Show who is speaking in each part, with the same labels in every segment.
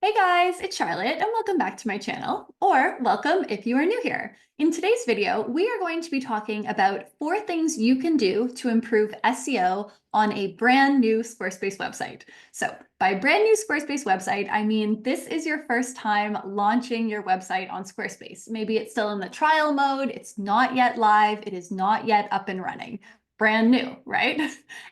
Speaker 1: Hey guys, it's Charlotte and welcome back to my channel, or welcome if you are new here. In today's video, we are going to be talking about 4 things you can do to improve SEO on a brand new Squarespace website. So by brand new Squarespace website, I mean this is your first time launching your website on Squarespace. Maybe it's still in the trial mode, it's not yet live, it is not yet up and running. Brand new, right?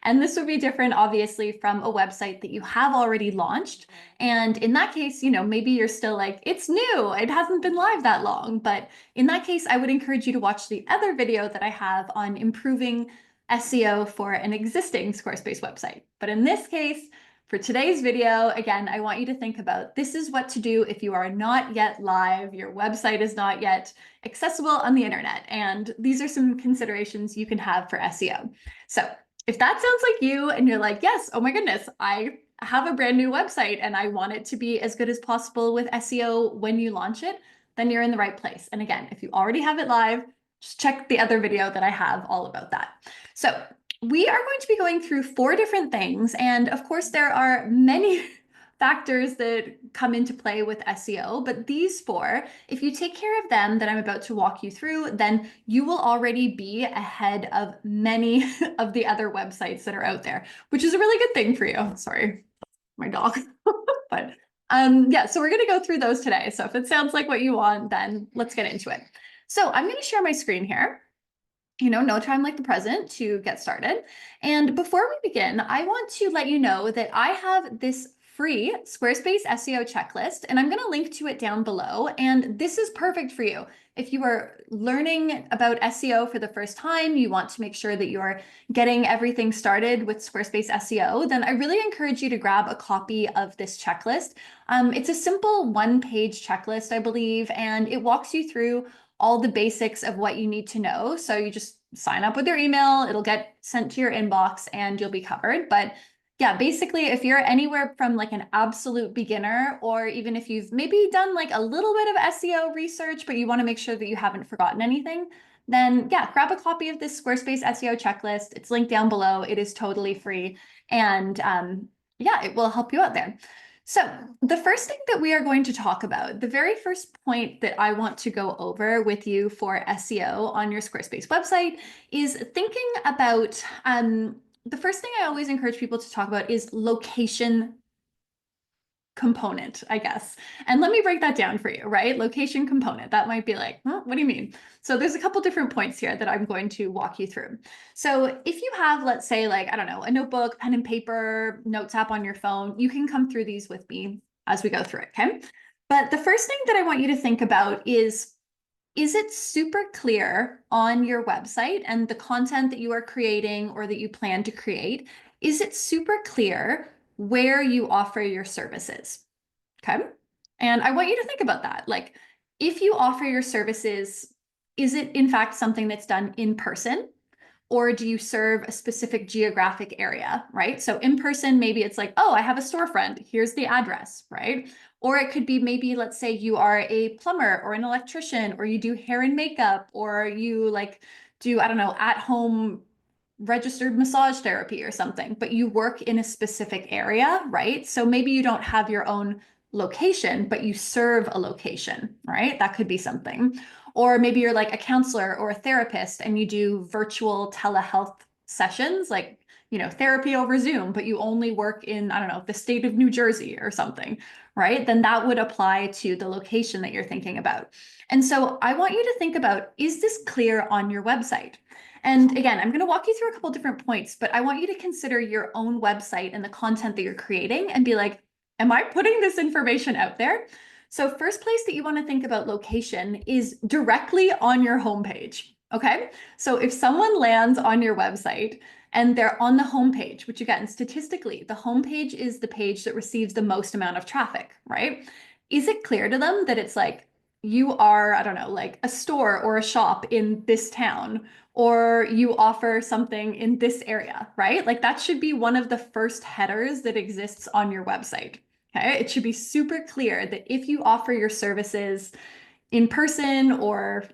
Speaker 1: And this would be different, obviously, from a website that you have already launched. And in that case, maybe you're still like, it's new, it hasn't been live that long. But in that case, I would encourage you to watch the other video that I have on improving SEO for an existing Squarespace website. But in this case, for today's video, again, I want you to think about this is what to do if you are not yet live, your website is not yet accessible on the internet. And these are some considerations you can have for SEO. So if that sounds like you and you're like, yes, oh my goodness, I have a brand new website and I want it to be as good as possible with SEO when you launch it, then you're in the right place. And again, if you already have it live, just check the other video that I have all about that. So we are going to be going through 4 different things. And of course, there are many factors that come into play with SEO, but these 4, if you take care of them that I'm about to walk you through, then you will already be ahead of many of the other websites that are out there, which is a really good thing for you. Sorry, my dog. But yeah, so we're going to go through those today. So if it sounds like what you want, then let's get into it. So I'm going to share my screen here. No time like the present to get started. And before we begin, I want to let you know that I have this free Squarespace SEO checklist, and I'm going to link to it down below. And this is perfect for you. If you are learning about SEO for the first time, you want to make sure that you're getting everything started with Squarespace SEO, then I really encourage you to grab a copy of this checklist. It's a simple 1-page checklist, I believe, and it walks you through all the basics of what you need to know. So you just sign up with your email, it'll get sent to your inbox and you'll be covered. But yeah, basically, if you're anywhere from like an absolute beginner, or even if you've maybe done like a little bit of SEO research, but you want to make sure that you haven't forgotten anything, then yeah, grab a copy of this Squarespace SEO checklist. It's linked down below. It is totally free. And yeah, it will help you out there. So the first thing that we are going to talk about, the very first point that I want to go over with you for SEO on your Squarespace website is thinking about, the first thing I always encourage people to talk about is location component, I guess. And let me break that down for you, right? Location component. That might be like, huh, what do you mean? So there's a couple different points here that I'm going to walk you through. So if you have, let's say, like, I don't know, a notebook, pen and paper, notes app on your phone, you can come through these with me as we go through it, okay? But the first thing that I want you to think about is it super clear on your website and the content that you are creating or that you plan to create? Is it super clear where you offer your services? Okay. And I want you to think about that. Like, if you offer your services, is it in fact something that's done in person? Or do you serve a specific geographic area, right? So in person, maybe it's like, oh, I have a storefront, here's the address, right? Or it could be maybe, let's say you are a plumber or an electrician, or you do hair and makeup, or you like do, I don't know, at home registered massage therapy or something, but you work in a specific area, right? So maybe you don't have your own location, but you serve a location, right? That could be something. Or maybe you're like a counselor or a therapist and you do virtual telehealth sessions, like, therapy over Zoom, but you only work in, I don't know, the state of New Jersey or something, right? Then that would apply to the location that you're thinking about. And so I want you to think about, is this clear on your website? And again, I'm going to walk you through a couple different points, but I want you to consider your own website and the content that you're creating and be like, am I putting this information out there? So first place that you want to think about location is directly on your homepage. Okay. So if someone lands on your website and they're on the homepage, which again, statistically, the homepage is the page that receives the most amount of traffic, right? Is it clear to them that it's like, you are, I don't know, like a store or a shop in this town, or you offer something in this area, right? Like that should be one of the first headers that exists on your website. Okay. It should be super clear that if you offer your services in person or,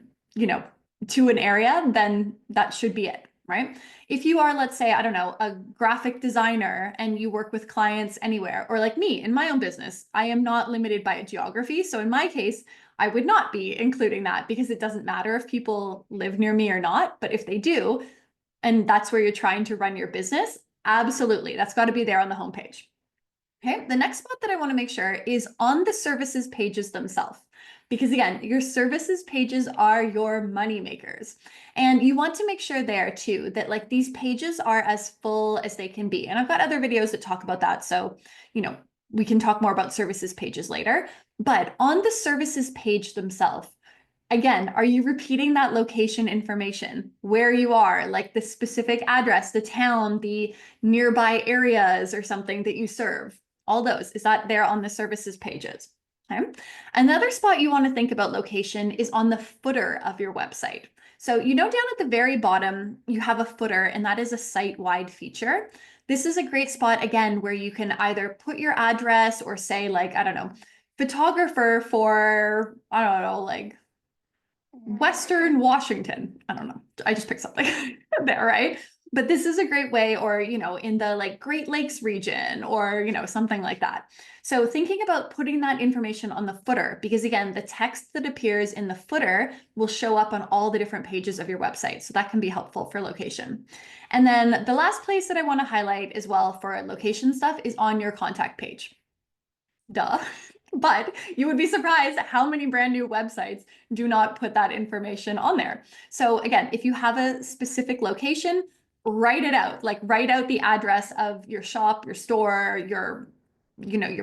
Speaker 1: to an area, then that should be it, right? If you are, let's say, I don't know, a graphic designer and you work with clients anywhere, or like me in my own business, I am not limited by geography. So in my case, I would not be including that because it doesn't matter if people live near me or not. But if they do, and that's where you're trying to run your business, absolutely, that's got to be there on the homepage. Okay, the next spot that I want to make sure is on the services pages themselves. Because again, your services pages are your money makers. And you want to make sure there too that like these pages are as full as they can be. And I've got other videos that talk about that. So, we can talk more about services pages later. But on the services page themselves, again, are you repeating that location information, where you are, like the specific address, the town, the nearby areas or something that you serve? All those, is that there on the services pages? Okay. Another spot you want to think about location is on the footer of your website. So down at the very bottom, you have a footer, and that is a site-wide feature. This is a great spot, again, where you can either put your address or say like, I don't know, photographer for, I don't know, like Western Washington. I don't know. I just picked something there, right? But this is a great way, or, in the like Great Lakes region or, something like that. So thinking about putting that information on the footer, because again, the text that appears in the footer will show up on all the different pages of your website. So that can be helpful for location. And then the last place that I want to highlight as well for location stuff is on your contact page. Duh. But you would be surprised how many brand new websites do not put that information on there. So again, if you have a specific location, write it out, like write out the address of your shop, your store, your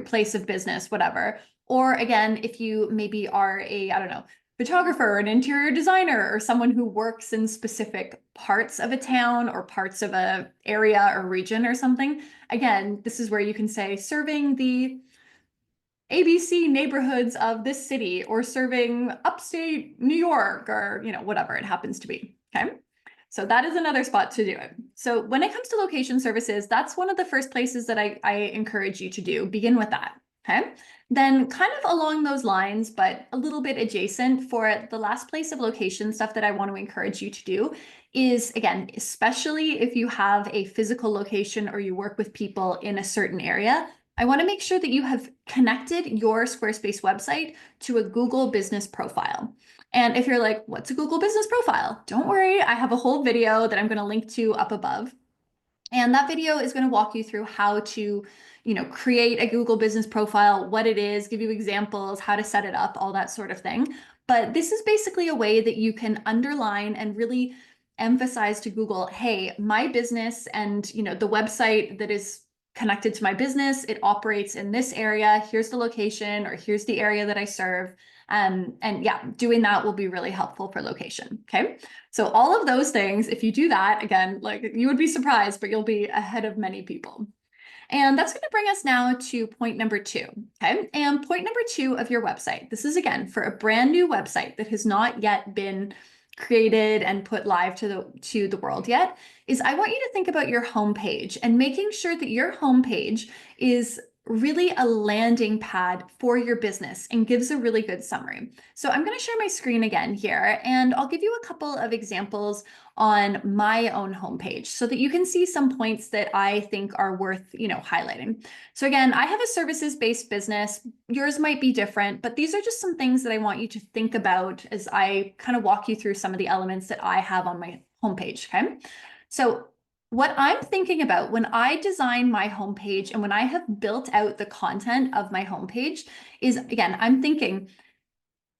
Speaker 1: place of business, whatever. Or again, if you maybe are a, I don't know, photographer, an interior designer, or someone who works in specific parts of a town or parts of a area or region or something, again, this is where you can say serving the ABC neighborhoods of this city, or serving upstate New York, or whatever it happens to be. Okay, so that is another spot to do it. So when it comes to location services, that's one of the first places that I encourage you to do. Begin with that. Okay, then kind of along those lines, but a little bit adjacent, for the last place of location stuff that I want to encourage you to do is, again, especially if you have a physical location or you work with people in a certain area, I want to make sure that you have connected your Squarespace website to a Google business profile. And if you're like, what's a Google business profile? Don't worry, I have a whole video that I'm going to link to up above. And that video is going to walk you through how to, create a Google business profile, what it is, give you examples, how to set it up, all that sort of thing. But this is basically a way that you can underline and really emphasize to Google, hey, my business and, the website that is connected to my business, it operates in this area. Here's the location, or here's the area that I serve. And yeah, doing that will be really helpful for location. Okay. So all of those things, if you do that, again, like you would be surprised, but you'll be ahead of many people. And that's going to bring us now to point number 2. Okay. And point number 2 of your website. This is, again, for a brand new website that has not yet been created and put live to the world yet, is I want you to think about your homepage and making sure that your homepage is really a landing pad for your business and gives a really good summary. So I'm going to share my screen again here, and I'll give you a couple of examples on my own homepage so that you can see some points that I think are worth, highlighting. So again, I have a services-based business. Yours might be different, but these are just some things that I want you to think about as I kind of walk you through some of the elements that I have on my homepage, okay? So what I'm thinking about when I design my homepage and when I have built out the content of my homepage is, again, I'm thinking,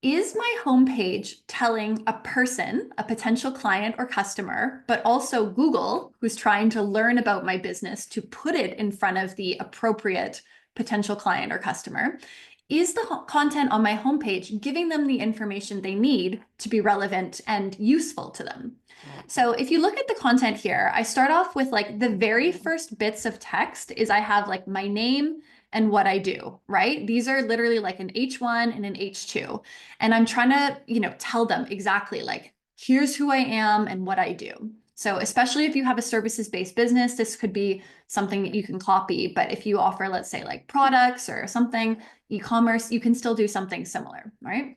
Speaker 1: is my homepage telling a person, a potential client or customer, but also Google, who's trying to learn about my business to put it in front of the appropriate potential client or customer, is the content on my homepage giving them the information they need to be relevant and useful to them? So if you look at the content here, I start off with like the very first bits of text is I have like my name and what I do, right? These are literally like an H1 and an H2. And I'm trying to, tell them exactly like, here's who I am and what I do. So especially if you have a services-based business, this could be something that you can copy. But if you offer, let's say like products or something, e-commerce, you can still do something similar, right?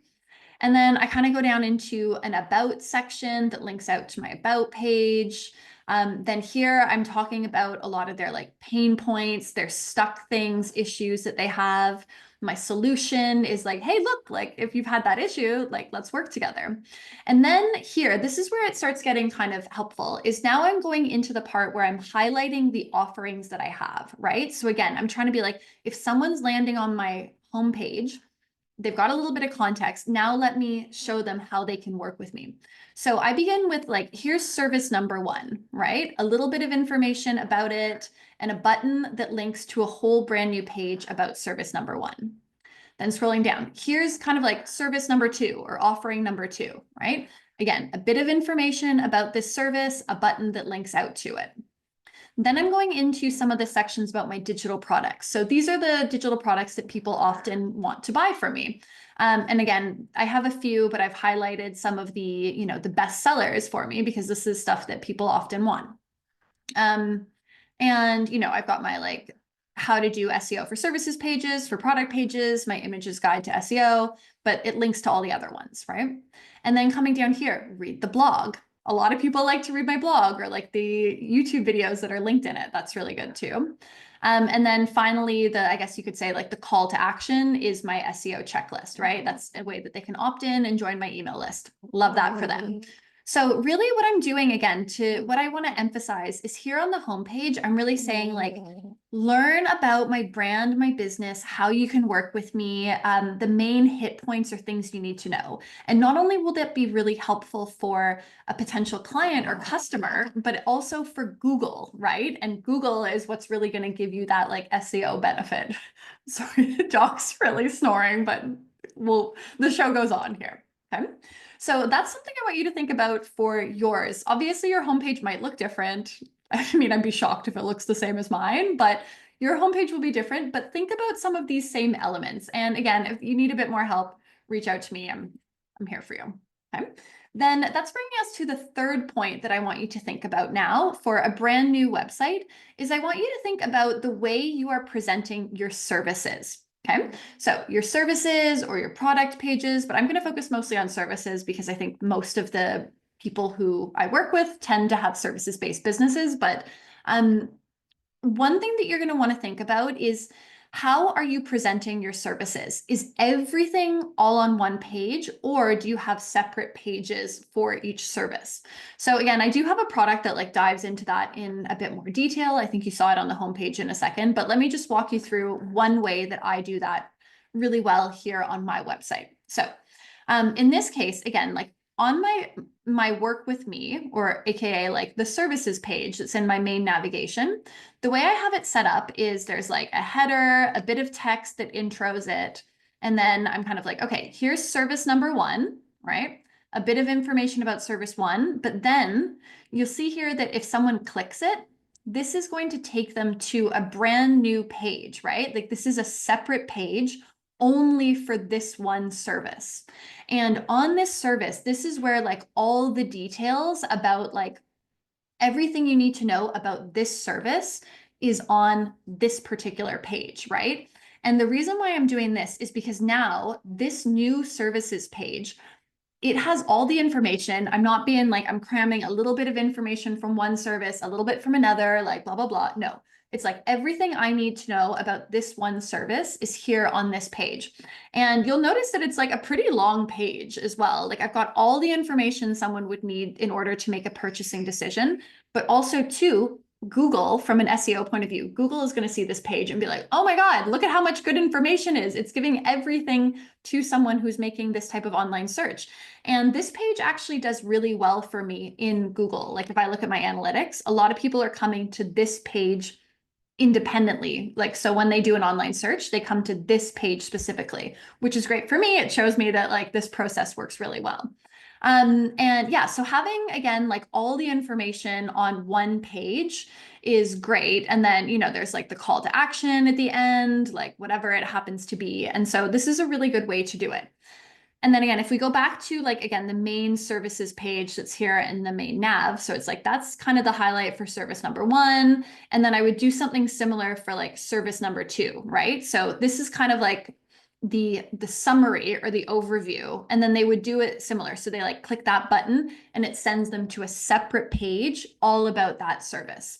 Speaker 1: And then I kind of go down into an about section that links out to my about page. Then here I'm talking about a lot of their like pain points, their stuck things, issues that they have. My solution is like, hey, look, like if you've had that issue, like let's work together. And then here, this is where it starts getting kind of helpful, is now I'm going into the part where I'm highlighting the offerings that I have, right? So again, I'm trying to be like, if someone's landing on my homepage, they've got a little bit of context. Now let me show them how they can work with me. So I begin with like, here's service number one, right? A little bit of information about it and a button that links to a whole brand new page about service number one. Then scrolling down, here's kind of like service number two or offering number two, right? Again, a bit of information about this service, a button that links out to it. Then I'm going into some of the sections about my digital products. So these are the digital products that people often want to buy from me. And again, I have a few, but I've highlighted some of the, the best sellers for me because this is stuff that people often want. And, I've got my like how to do SEO for services pages, for product pages, my images guide to SEO, but it links to all the other ones, right? And then coming down here, read the blog. A lot of people like to read my blog or like the YouTube videos that are linked in it. That's really good too. And then finally, I guess you could say like the call to action is my SEO checklist, right? That's a way that they can opt in and join my email list. Love that for them. So really what I'm doing again, what I want to emphasize is here on the homepage, I'm really saying like, learn about my brand, my business, how you can work with me, the main hit points or things you need to know. And not only will that be really helpful for a potential client or customer, but also for Google, right? And Google is what's really going to give you that like SEO benefit. Sorry, Doc's really snoring, but the show goes on here. Okay. So that's something I want you to think about for yours. Obviously, your homepage might look different. I mean, I'd be shocked if it looks the same as mine, but your homepage will be different. But think about some of these same elements. And again, if you need a bit more help, reach out to me. I'm here for you. Okay. Then that's bringing us to the third point that I want you to think about now for a brand new website is I want you to think about the way you are presenting your services. Okay, so your services or your product pages, but I'm going to focus mostly on services because I think most of the people who I work with tend to have services-based businesses. But one thing that you're going to want to think about is how are you presenting your services? Is everything all on one page, or do you have separate pages for each service? So again, I do have a product that like dives into that in a bit more detail. I think you saw it on the homepage in a second, but let me just walk you through one way that I do that really well here on my website. So in this case, again, like on my work with me, or AKA like the services page that's in my main navigation, the way I have it set up is there's like a header, a bit of text that intros it. And then I'm kind of like, okay, here's service number one, right? A bit of information about service one, but then you'll see here that if someone clicks it, this is going to take them to a brand new page, right? Like this is a separate page only for this one service. And on this service, this is where like all the details about like everything you need to know about this service is on this particular page, right? And the reason why I'm doing this is because now this new services page, it has all the information. I'm not being like, I'm cramming a little bit of information from one service, a little bit from another, like blah, blah, blah. No, it's like everything I need to know about this one service is here on this page. And you'll notice that it's like a pretty long page as well. Like I've got all the information someone would need in order to make a purchasing decision, but also too, Google, from an SEO point of view, Google is going to see this page and be like, oh my God, look at how much good information is. It's giving everything to someone who's making this type of online search. And this page actually does really well for me in Google. Like if I look at my analytics, a lot of people are coming to this page independently. Like, so when they do an online search, they come to this page specifically, which is great for me. It shows me that like this process works really well. And yeah, so having, again, like all the information on one page is great. And then, there's like the call to action at the end, like whatever it happens to be. And so this is a really good way to do it. And then again, if we go back to like, again, the main services page that's here in the main nav. So it's like, that's kind of the highlight for service number one. And then I would do something similar for like service number two, right? So this is kind of like the summary or the overview, and then they would do it similar. So they like click that button and it sends them to a separate page all about that service.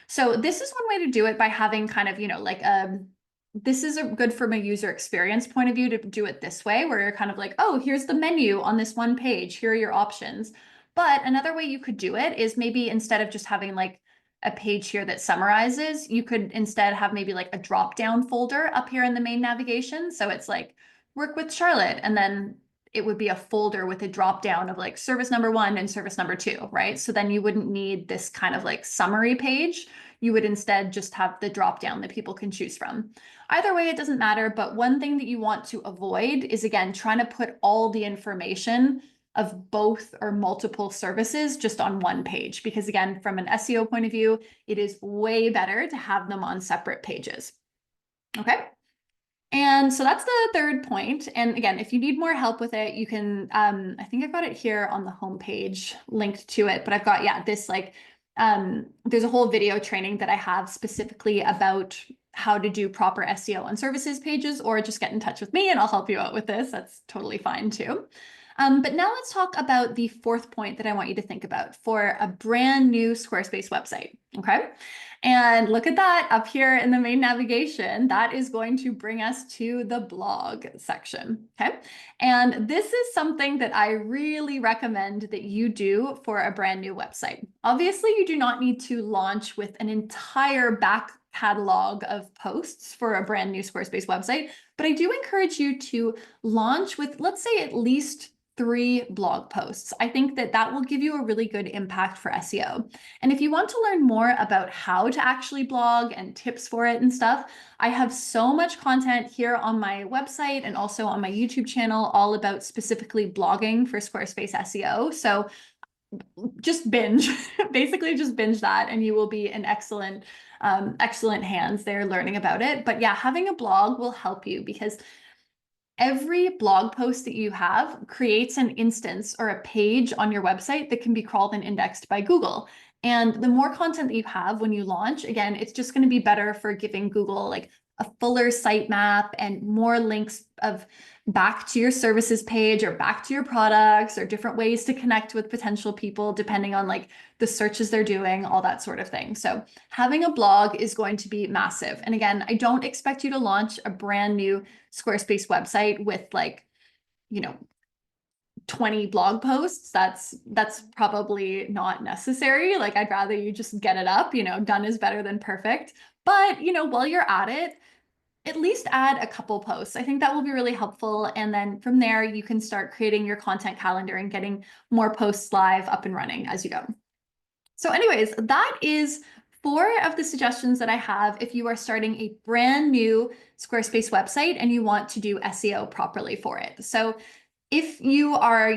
Speaker 1: So this is one way to do it, by having kind of, like this is a good from a user experience point of view to do it this way, where you're kind of like, oh, here's the menu on this one page. Here are your options. But another way you could do it is maybe instead of just having like a page here that summarizes, you could instead have maybe like a drop down folder up here in the main navigation. So it's like work with Charlotte, and then it would be a folder with a drop down of like service number 1 and service number 2, right? So then you wouldn't need this kind of like summary page. You would instead just have the drop down that people can choose from. Either way, it doesn't matter. But one thing that you want to avoid is, again, trying to put all the information of both or multiple services just on one page. Because again, from an SEO point of view, it is way better to have them on separate pages. Okay. And so that's the third point. And again, if you need more help with it, you can, I think I've got it here on the homepage linked to it, but I've got, this like, there's a whole video training that I have specifically about how to do proper SEO on services pages, or just get in touch with me and I'll help you out with this. That's totally fine too. But now let's talk about the fourth point that I want you to think about for a brand new Squarespace website, okay? And look at that up here in the main navigation. That is going to bring us to the blog section, okay? And this is something that I really recommend that you do for a brand new website. Obviously, you do not need to launch with an entire back catalog of posts for a brand new Squarespace website, but I do encourage you to launch with, let's say, at least 3 blog posts. I think that that will give you a really good impact for SEO. And if you want to learn more about how to actually blog and tips for it and stuff, I have so much content here on my website and also on my YouTube channel all about specifically blogging for Squarespace SEO. So just binge, basically just binge that, and you will be in excellent hands there learning about it. But yeah, having a blog will help you, because every blog post that you have creates an instance or a page on your website that can be crawled and indexed by Google. And the more content that you have when you launch, again, it's just going to be better for giving Google like a fuller sitemap and more links of back to your services page or back to your products, or different ways to connect with potential people depending on like the searches they're doing, all that sort of thing. So having a blog is going to be massive. And again, I don't expect you to launch a brand new Squarespace website with like, 20 blog posts. That's probably not necessary. Like, I'd rather you just get it up, done is better than perfect. But, while you're at it, at least add a couple posts. I think that will be really helpful. And then from there, you can start creating your content calendar and getting more posts live up and running as you go. So anyways, that is 4 of the suggestions that I have if you are starting a brand new Squarespace website and you want to do SEO properly for it. So if you are,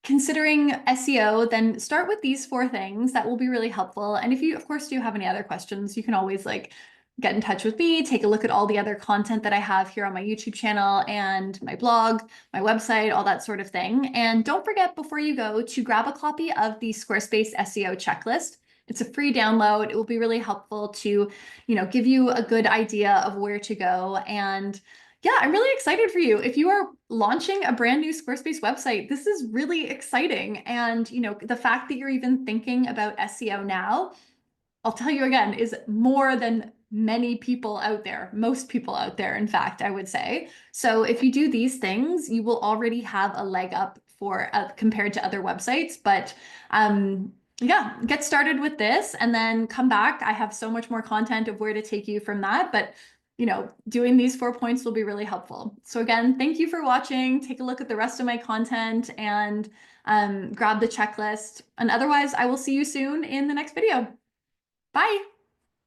Speaker 1: considering SEO, then start with these 4 things. That will be really helpful. And if you, of course, do have any other questions, you can always like get in touch with me, take a look at all the other content that I have here on my YouTube channel and my blog, my website, all that sort of thing. And don't forget, before you go, to grab a copy of the Squarespace SEO checklist. It's a free download. It will be really helpful to, give you a good idea of where to go. And yeah, I'm really excited for you. If you are launching a brand new Squarespace website, this is really exciting. And, the fact that you're even thinking about SEO now, I'll tell you again, is more than many people out there, most people out there, in fact, I would say. So if you do these things, you will already have a leg up for compared to other websites. But yeah, get started with this and then come back. I have so much more content of where to take you from that. But doing these 4 points will be really helpful. So again, thank you for watching. Take a look at the rest of my content and grab the checklist. And otherwise, I will see you soon in the next video. Bye.